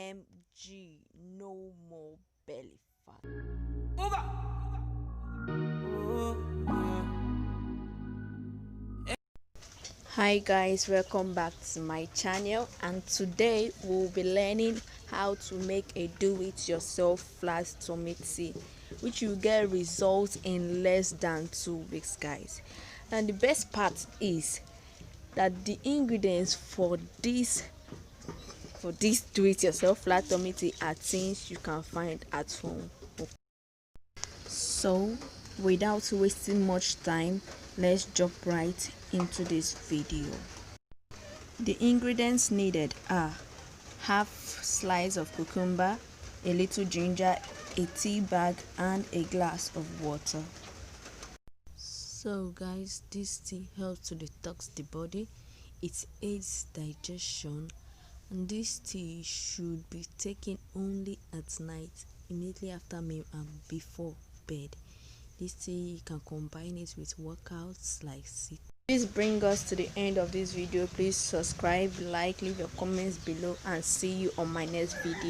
OMG, no more belly fat. Hi guys, welcome back to my channel, and today we'll be learning how to make a do-it-yourself flat tummy tea, which you get results in less than 2 weeks, guys. And the best part is that the ingredients for this do-it-yourself flat tummy tea are things you can find at home. So without wasting much time, let's jump right into this video. The ingredients needed are half slice of cucumber, a little ginger, a tea bag, and a glass of water. So guys, this tea helps to detox the body, it aids digestion, and this tea should be taken only at night, immediately after meal and before bed. This tea, you can combine it with workouts like sit. This brings us to the end of this video. Please subscribe, like, leave your comments below, and see you on my next video.